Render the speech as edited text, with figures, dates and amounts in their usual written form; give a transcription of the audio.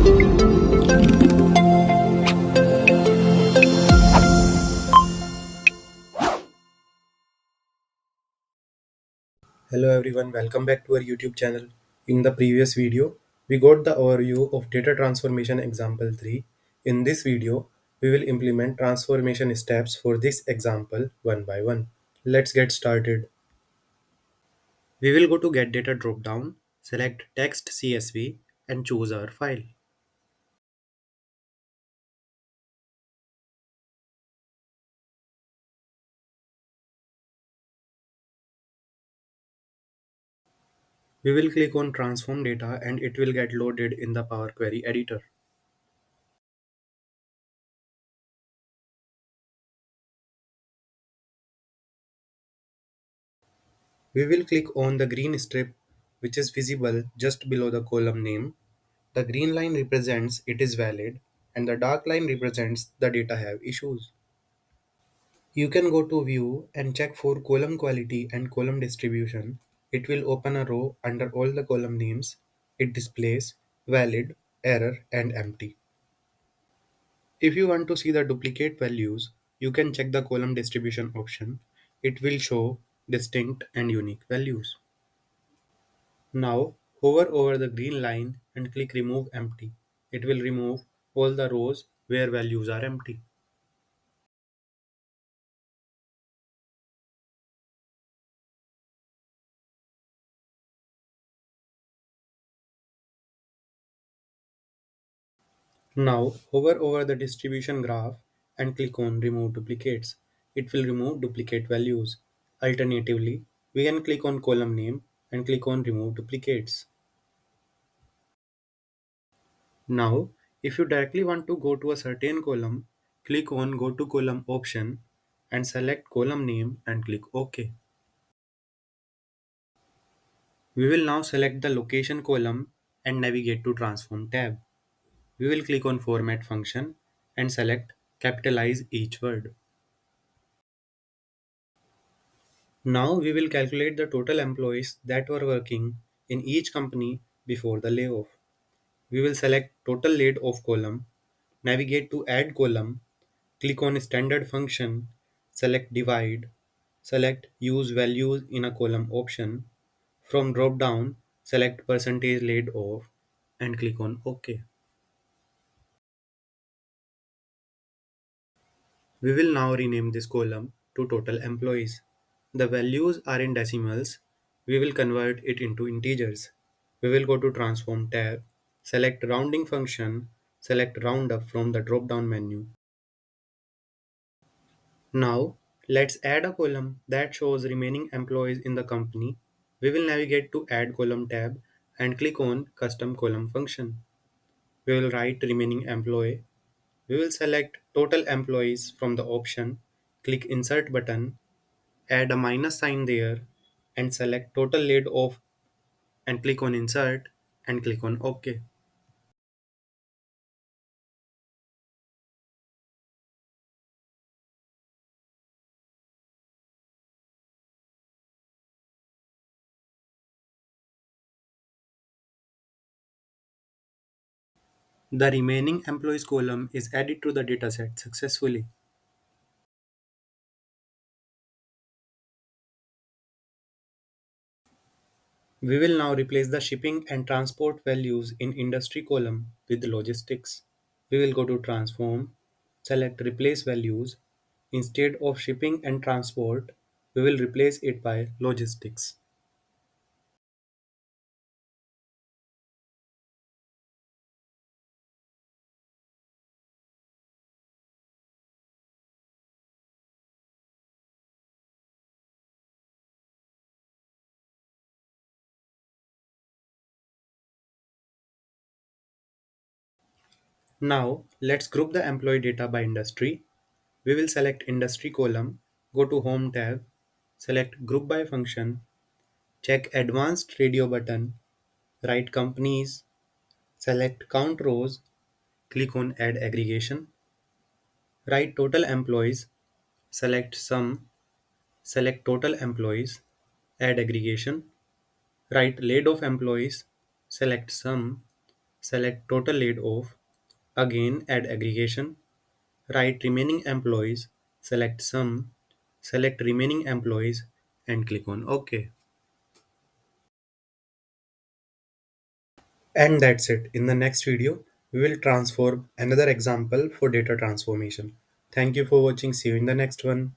Hello everyone, welcome back to our YouTube channel. In the previous video, we got the overview of data transformation example 3. In this video, we will implement transformation steps for this example one by one. Let's get started. We will go to get data drop down, select text CSV and choose our file. We will click on transform data and it will get loaded in the Power Query editor. We will click on the green strip which is visible just below the column name. The green line represents it is valid and the dark line represents the data have issues. You can go to view and check for column quality and column distribution. It will open a row under all the column names. It displays valid, error and empty. If you want to see the duplicate values, you can check the column distribution option. It will show distinct and unique values. Now hover over the green line and click remove empty. It will remove all the rows where values are empty. Now hover over the distribution graph and click on remove duplicates. It will remove duplicate values. Alternatively, we can click on column name and click on remove duplicates. Now, if you directly want to go to a certain column, click on go to column option and select column name and click OK. We will now select the location column and navigate to transform tab. We will click on format function and select capitalize each word. Now we will calculate the total employees that were working in each company before the layoff. We will select total laid off column, navigate to add column, click on standard function, select divide, select use values in a column option. From drop down, select percentage laid off and click on OK. We will now rename this column to total employees. The values are in decimals. We will convert it into integers. We will go to transform tab, select rounding function, select round up from the drop down menu. Now let's add a column that shows remaining employees in the company. We will navigate to add column tab and click on custom column function. We will write remaining employee. We will select total employees from the option, click insert button, add a minus sign there and select total laid off and click on insert and click on OK. The remaining employees column is added to the dataset successfully. We will now replace the shipping and transport values in industry column with logistics. We will go to transform, select replace values. Instead of shipping and transport, we will replace it by logistics. Now let's group the employee data by industry. We will select industry column, go to home tab, select group by function, check advanced radio button, write companies, select count rows, click on add aggregation, write total employees, select sum, select total employees, add aggregation, write laid off employees, select sum, Select total laid off. Again add aggregation. Write remaining employees. Select sum. Select remaining employees and click on OK. And that's it. In the next video, we will transform another example for data transformation. Thank you for watching. See you in the next one.